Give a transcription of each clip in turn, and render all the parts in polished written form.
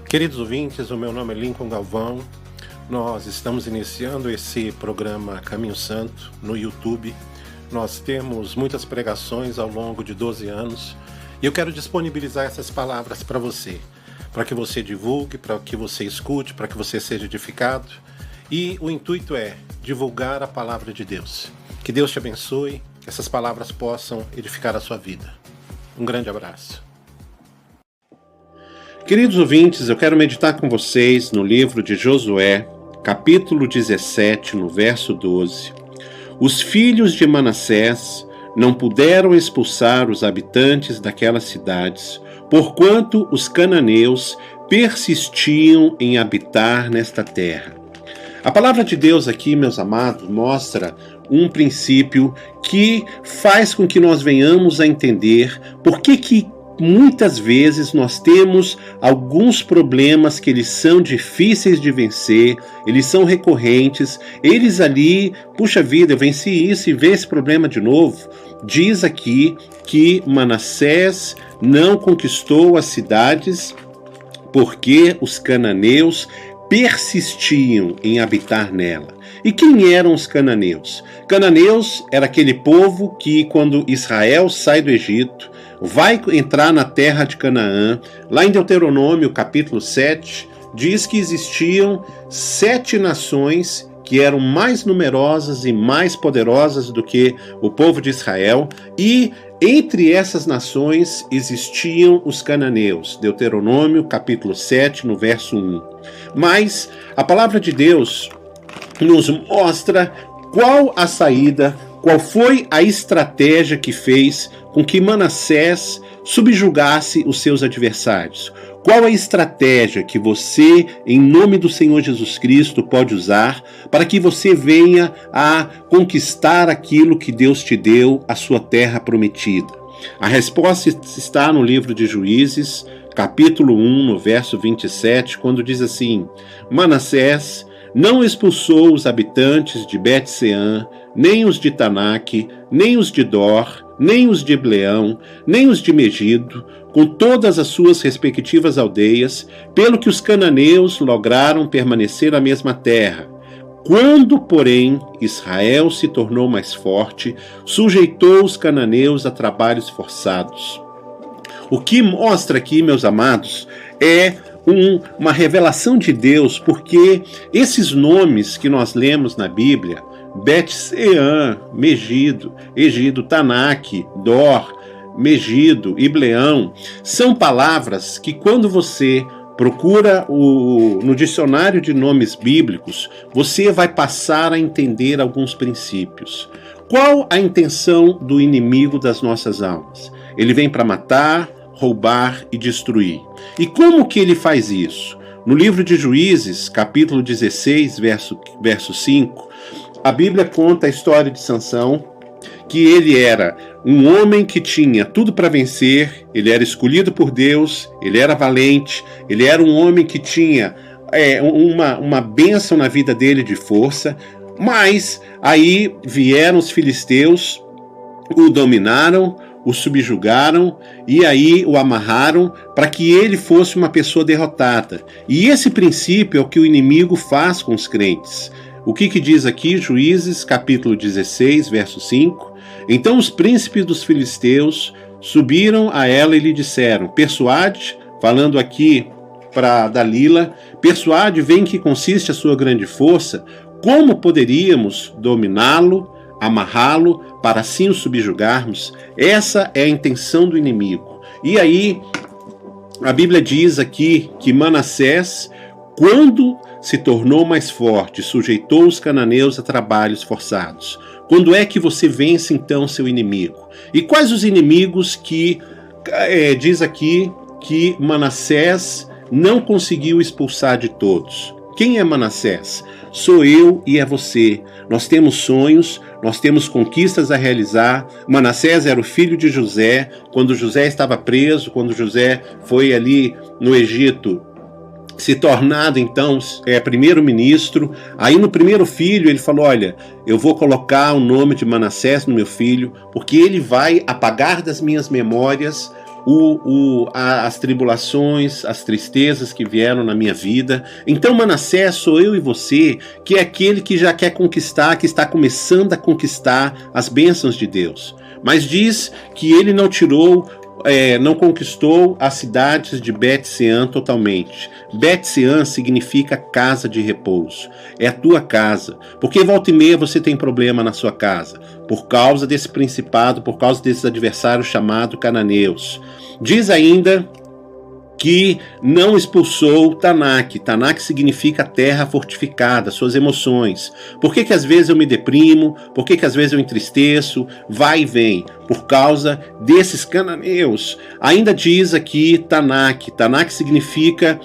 Queridos ouvintes, o meu nome é Lincoln Galvão. Nós estamos iniciando esse programa Caminho Santo no YouTube. Nós temos muitas pregações ao longo de 12 anos e eu quero disponibilizar essas palavras para você, para que você divulgue, para que você escute, para que você seja edificado. E o intuito é divulgar a palavra de Deus. Que Deus te abençoe, que essas palavras possam edificar a sua vida. Um grande abraço. Queridos ouvintes, eu quero meditar com vocês no livro de Josué, capítulo 17, no verso 12. Os filhos de Manassés não puderam expulsar os habitantes daquelas cidades, porquanto os cananeus persistiam em habitar nesta terra. A palavra de Deus aqui, meus amados, mostra um princípio que faz com que nós venhamos a entender por que muitas vezes nós temos alguns problemas que eles são difíceis de vencer, eles são recorrentes, eles ali, puxa vida, eu venci isso e vê esse problema de novo. Diz aqui que Manassés não conquistou as cidades porque os cananeus persistiam em habitar nela. E quem eram os cananeus? Cananeus era aquele povo que, quando Israel sai do Egito, vai entrar na terra de Canaã. Lá em Deuteronômio, capítulo 7, diz que existiam 7 nações que eram mais numerosas e mais poderosas do que o povo de Israel, e entre essas nações existiam os cananeus. Deuteronômio, capítulo 7, no verso 1. Mas a palavra de Deus nos mostra qual a saída, qual foi a estratégia que fez com que Manassés subjugasse os seus adversários. Qual a estratégia que você, em nome do Senhor Jesus Cristo, pode usar para que você venha a conquistar aquilo que Deus te deu, a sua terra prometida? A resposta está no livro de Juízes, capítulo 1, no verso 27, quando diz assim: Manassés não expulsou os habitantes de Bet-Seã, nem os de Tanaque, nem os de Dor, nem os de Ibleão, nem os de Megido, com todas as suas respectivas aldeias, pelo que os cananeus lograram permanecer na mesma terra. Quando, porém, Israel se tornou mais forte, sujeitou os cananeus a trabalhos forçados. O que mostra aqui, meus amados, é uma revelação de Deus, porque esses nomes que nós lemos na Bíblia, Bet-Seã, Megido, Egido, Tanaque, Dor, Megido, Ibleão, são palavras que, quando você procura no dicionário de nomes bíblicos, você vai passar a entender alguns princípios. Qual a intenção do inimigo das nossas almas? Ele vem para matar, roubar e destruir. E como que ele faz isso? No livro de Juízes, capítulo 16, verso 5, a Bíblia conta a história de Sansão, que ele era um homem que tinha tudo para vencer, ele era escolhido por Deus, ele era valente, ele era um homem que tinha uma bênção na vida dele de força, mas aí vieram os filisteus, o dominaram, o subjugaram e aí o amarraram para que ele fosse uma pessoa derrotada. E esse princípio é o que o inimigo faz com os crentes. O que diz aqui, Juízes, capítulo 16, verso 5? Então os príncipes dos filisteus subiram a ela e lhe disseram: persuade, falando aqui para Dalila, persuade, vê em que consiste a sua grande força, como poderíamos dominá-lo, amarrá-lo, para assim o subjugarmos? Essa é a intenção do inimigo. E aí, a Bíblia diz aqui que Manassés, quando se tornou mais forte, sujeitou os cananeus a trabalhos forçados. Quando é que você vence, então, seu inimigo? E quais os inimigos que diz aqui que Manassés não conseguiu expulsar de todos? Quem é Manassés? Sou eu e é você. Nós temos sonhos, nós temos conquistas a realizar. Manassés era o filho de José. Quando José estava preso, quando José foi ali no Egito se tornado então primeiro-ministro. Aí no primeiro filho ele falou: olha, eu vou colocar o nome de Manassés no meu filho, porque ele vai apagar das minhas memórias as tribulações, as tristezas que vieram na minha vida. Então Manassés sou eu e você, que é aquele que já quer conquistar, que está começando a conquistar as bênçãos de Deus. Mas diz que ele não conquistou as cidades de Bet-Sean totalmente. Bet-Sean significa casa de repouso. É a tua casa. Porque volta e meia você tem problema na sua casa. Por causa desse principado, por causa desses adversários chamados cananeus. Diz ainda que não expulsou Tanak. Tanak significa terra fortificada, suas emoções. Por que às vezes eu me deprimo? Por que às vezes eu entristeço? Vai e vem. Por causa desses cananeus. Ainda diz aqui Tanak. Tanak significa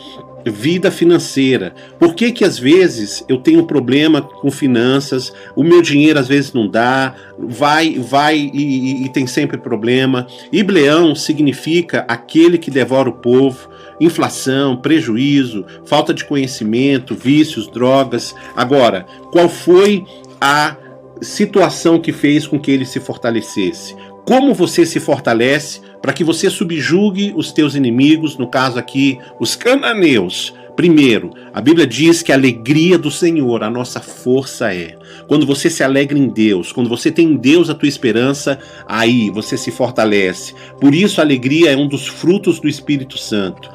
vida financeira. Por que às vezes eu tenho problema com finanças, o meu dinheiro às vezes não dá, vai e tem sempre problema. Ibleão significa aquele que devora o povo, inflação, prejuízo, falta de conhecimento, vícios, drogas. Agora, qual foi a situação que fez com que ele se fortalecesse? Como você se fortalece para que você subjugue os teus inimigos, no caso aqui, os cananeus? Primeiro, a Bíblia diz que a alegria do Senhor, a nossa força é. Quando você se alegra em Deus, quando você tem em Deus a tua esperança, aí você se fortalece. Por isso a alegria é um dos frutos do Espírito Santo.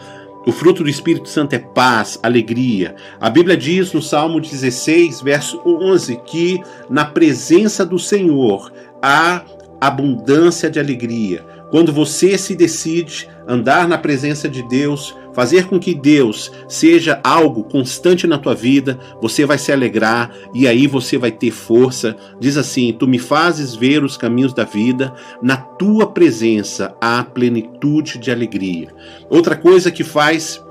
O fruto do Espírito Santo é paz, alegria. A Bíblia diz no Salmo 16, verso 11, que na presença do Senhor há abundância de alegria. Quando você se decide andar na presença de Deus, fazer com que Deus seja algo constante na tua vida, você vai se alegrar e aí você vai ter força. Diz assim: tu me fazes ver os caminhos da vida, na tua presença há plenitude de alegria. Outra coisa que faz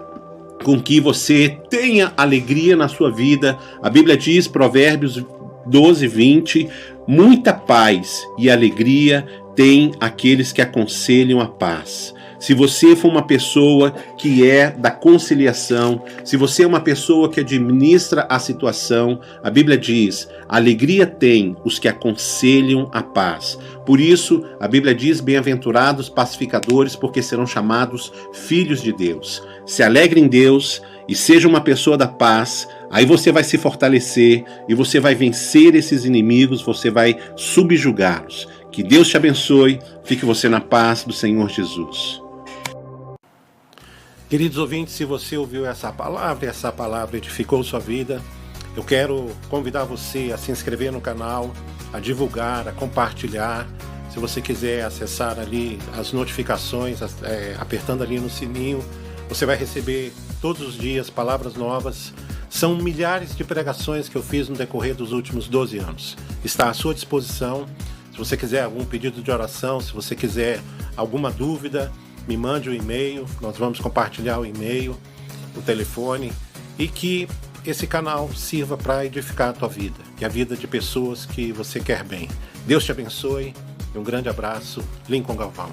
com que você tenha alegria na sua vida, a Bíblia diz, Provérbios 12, 20, muita paz e alegria tem aqueles que aconselham a paz. Se você for uma pessoa que é da conciliação, se você é uma pessoa que administra a situação, a Bíblia diz, alegria tem os que aconselham a paz. Por isso, a Bíblia diz, bem-aventurados pacificadores, porque serão chamados filhos de Deus. Se alegre em Deus e seja uma pessoa da paz, aí você vai se fortalecer e você vai vencer esses inimigos, você vai subjugá-los. Que Deus te abençoe, fique você na paz do Senhor Jesus. Queridos ouvintes, se você ouviu essa palavra edificou sua vida, eu quero convidar você a se inscrever no canal, a divulgar, a compartilhar. Se você quiser acessar ali as notificações, apertando ali no sininho, você vai receber todos os dias palavras novas. São milhares de pregações que eu fiz no decorrer dos últimos 12 anos. Está à sua disposição. Se você quiser algum pedido de oração, se você quiser alguma dúvida, me mande um e-mail, nós vamos compartilhar o e-mail, o telefone, e que esse canal sirva para edificar a tua vida e a vida de pessoas que você quer bem. Deus te abençoe e um grande abraço, Lincoln Galvão.